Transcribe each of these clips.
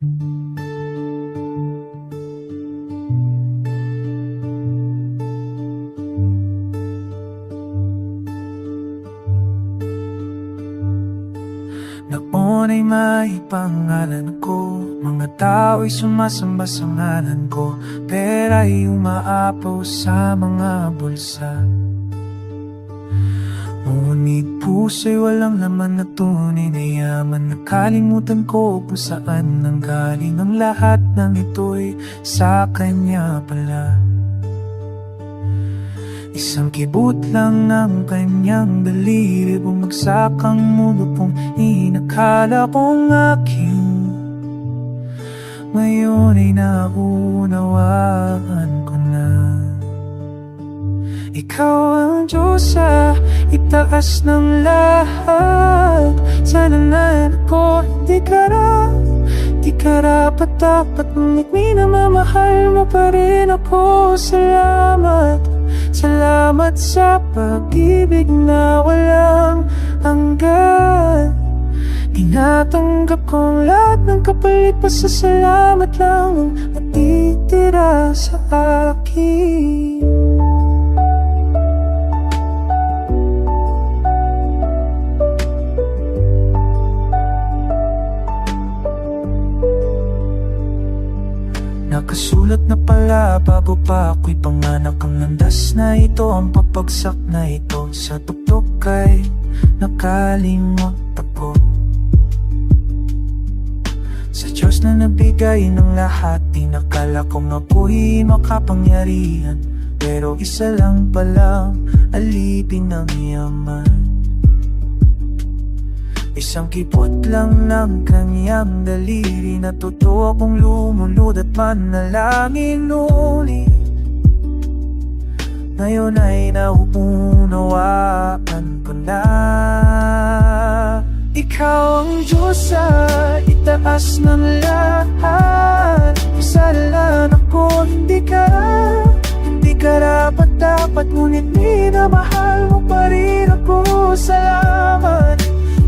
Noon ay may pangalan ko, mga tao'y sumasamba sa ngalan ko, pera'y umaapaw sa mga bulsa. Ngunit puso'y walang laman na tunay na yaman. Nakalimutan ko kung saan nanggaling ang lahat ng ito'y sa kanya pala. Isang kibot lang ng kanyang daliri, bumagsak ang mundo kong inakala kong aking. Ngayon ay naunawaan ko na ikaw ang Diyos sa itaas ng lahat. Sana na ako, di ka rapat, ngunit minamamahal mo pa rin ako. Salamat sa pag-ibig na walang hanggan. Tinatanggap kong lahat ng kapalit, pasasalamat lang ang natitira sa akin. Nakasulat na pala bago pa ako'y panganak, ang landas na ito, ang papagsak na ito. Sa tuktok kay nakalimot ako. Sa Diyos na nabigay ng lahat, di nakala kong ako'y makapangyarihan. Pero isa lang palang alipin ng yaman. Isang kipot lang ng kanyang daliri, na totoo akong lumunod at manalangin ulit. Ngayon ay nauunawaan ko na ikaw ang Diyos sa itaas ng lahat. Kasalanan ako, hindi ka rapat, ngunit minamahal mo pa rin ako.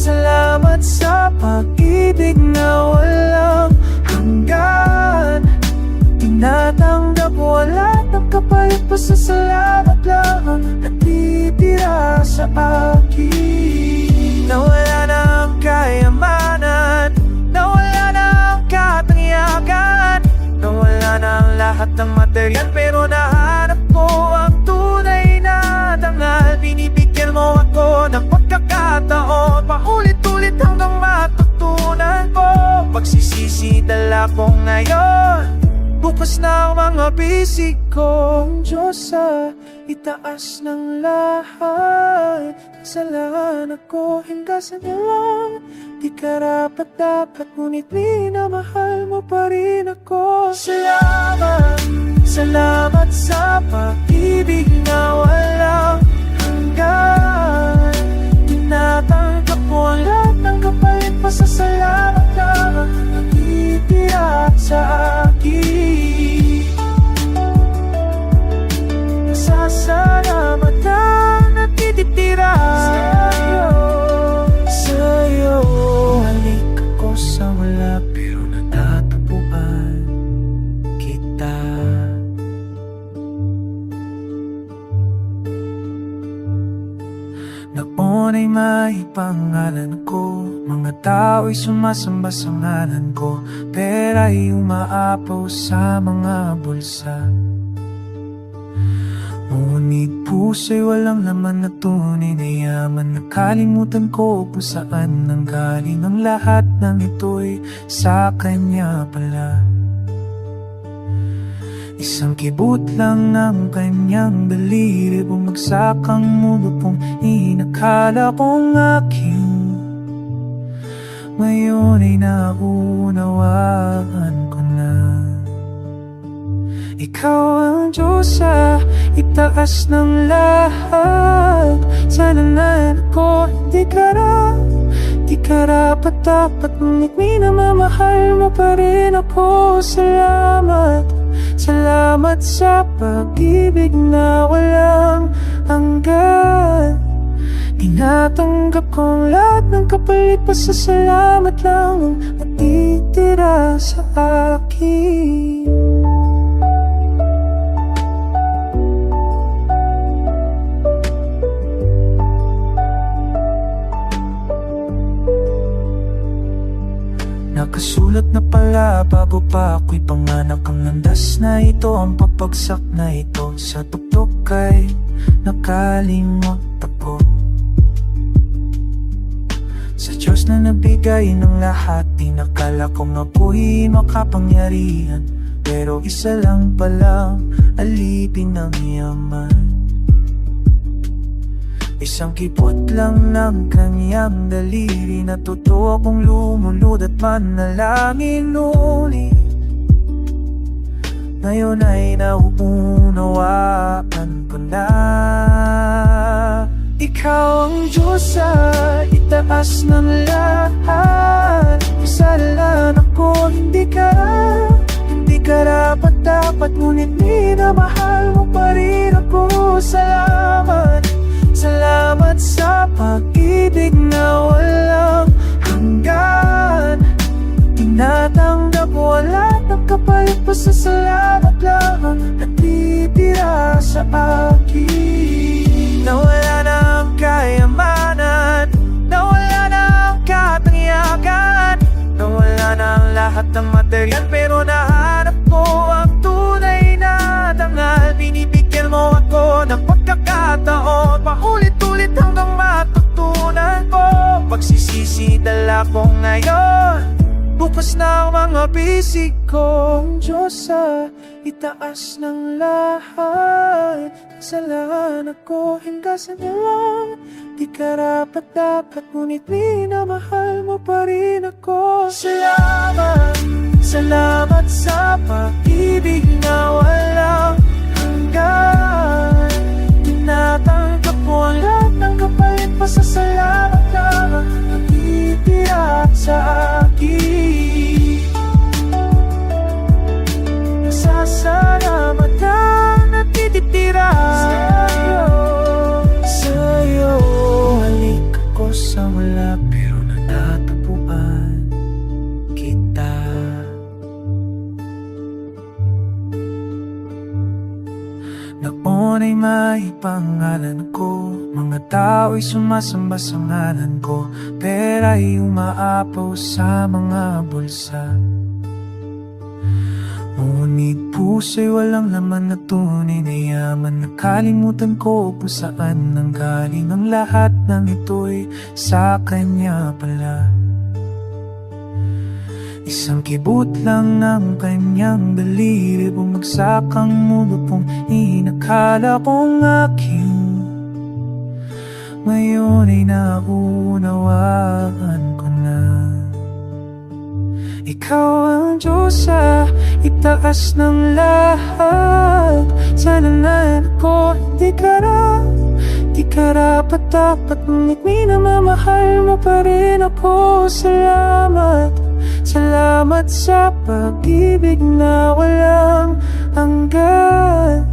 Salamat sa pag-ibig na walang hanggan. Tinatanggap wala ng kapalit, pasasalamat lang ang natitira sa akin. Nawala na ang kayamanan, nawala na ang katangiagan, nawala na ang lahat ng material, pero nahanap ko ang tunay na dangal. Binibigyan mo ako ng pagkakataon, paulit-ulit hanggang matutunan ko. Pagsisisi dala ko ngayon, bukas na ang mga bisig ko. Ang Diyos sa itaas ng lahat. Kasalanan ko, hinggasan niya lang. Di ka rapat, ngunit minamahal mo pa rin ako. Salamat sa pag-ibig na walang hanggan. Tinatanggap mo ang lahat ng kapalit, pasasalamat lang ang natitira sa akin. Nasasalamat ang natitira sa'yo. Halik ako sa wala, pero natatapuan kita. Noon ay may pangalan ko, mga tao'y sumasamba sa ngalan ko, pera'y umaapaw sa mga bulsa. Ngunit puso'y walang laman na tunay na yaman. Nakalimutan ko kung saan nanggaling ang lahat ng ito'y sa kanya pala. Isang kibot lang ng kanyang daliri, bumagsak ang mundo kong inakala kong aking. Ngayon ay naunawaan ko na ikaw ang Diyos sa itaas ng lahat. Sana na ako, di ka rapat, ngunit minamamahal mo pa rin ako. Salamat sa pag-ibig na walang hanggan. Tinatanggap kong lahat ng kapalit, pasasalamat lang ang natitira sa akin. Nakasulat na pala bago pa ako'y panganak, ang landas na ito, ang papagsak na ito. Sa tuktok kay nakalimot ako. Sa Diyos na nabigay ng lahat, di nakala kong ako'y makapangyarihan. Pero isa lang palang alipin ng yaman. Isang kipot lang ng kanyang daliri, natuto akong lumunod at manalangin ulit. Ngayon ay nauunawaan ko na ikaw ang Diyos sa itaas ng lahat. Kasalanan ako, hindi karapat-dapat, ngunit minamahal mo pa rin ako. Salamat sa pag-ibig na walang hanggan. Tinatanggap wala ng kapalit, basta salamat lang natitira sa akin. Nawala na ang kayamanan, nawala na ang katangiagan, nawala na ang lahat ng material, pero nahanap ko ang tunay na dangal. Binibigyan mo ako ng pagkakataon, paulit-ulit hanggang matutunan ko. Pagsisisi dala ko ngayon, bukas na ang mga bisig ko. Ang Diyos sa itaas ng lahat, kasalanan ko, hingasan niya lang. Di karapat-dapat, ngunit minamahal mo pa rin ako. Salamat sa pag-ibig na walang hanggan. Tinatanggap mo ang lahat ng kapalit, pasasalamat lang natitira sa akin. Nasasalamat lang natitira sa'yo. Halik ako sa wala, pero natatapuan kita. Noon ay may pangalan ko, mga tao'y sumasamba sa ngalan ko, pera'y umaapaw sa mga bulsa. Ngunit puso'y walang laman na tunay na yaman. Nakalimutan ko kung saan nanggaling ang lahat ng ito'y sa kanya pala. Isang kibot lang ng kanyang daliri, bumagsak ang mundo kong inakala kong aking. Ngayon ay naunawaan ko na ikaw ang Diyos sa itaas ng lahat. Kasalanan ko, di karapat-dapat, ngunit minamahal mo pa rin ako. Salamat sa pag-ibig na walang hanggan.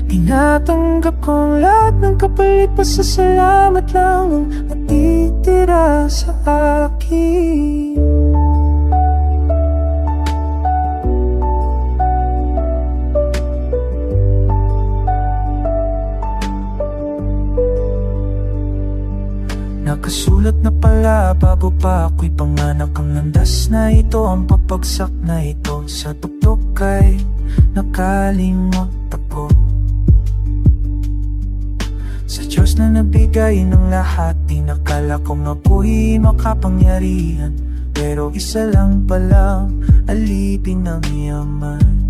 Tinatanggap ko ang lahat ng kapalit, pasasalamat lang ang natitira sa akin. Nakasulat na pala bago pa ako'y panganak, ang landas na ito, ang papagsak na ito. Sa tuktok kay nakalimot ako. Sa Diyos na nabigay ng lahat, di nakala kong ako'y makapangyarihan. Pero isa lang palang alipin ng yaman.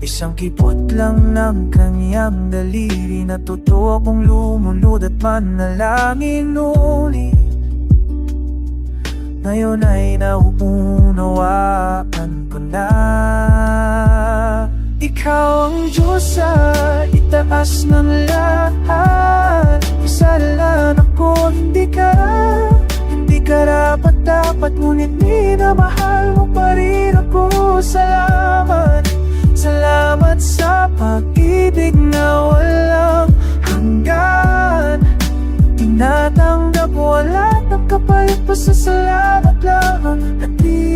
Isang kipot lang ng kanyang daliri, natuto akong lumunod at manalangin ulit. Ngayon ay nauunawaan ko na ikaw ang Diyos sa itaas ng lahat. Kasalanan ako, hindi karapat-dapat, ngunit minamahal mo pa rin ako. Salamat sa pag-ibig na walang hanggan. Tinatanggap wala ng kapalit, pasasalamat lang natitira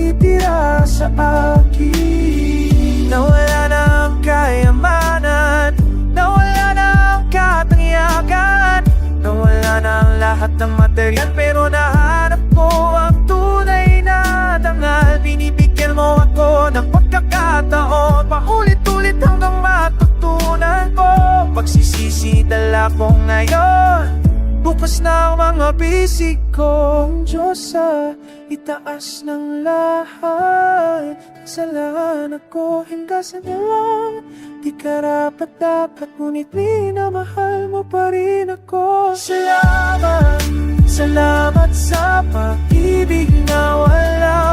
matagal yan pero nahanap ko ang tunay na dangal. Binibigyan mo ako ng pagkakataon, paulit-ulit hanggang matutunan ko. Pagsisisi dala ko ngayon, bukas na ang mga bisig ko. Diyos sa itaas ng lahat, kasalanan ko hingasan niya lang. Di karapat dapat, ngunit minamahal mo pa rin ako. Salamat, salamat sa pag-ibig na walang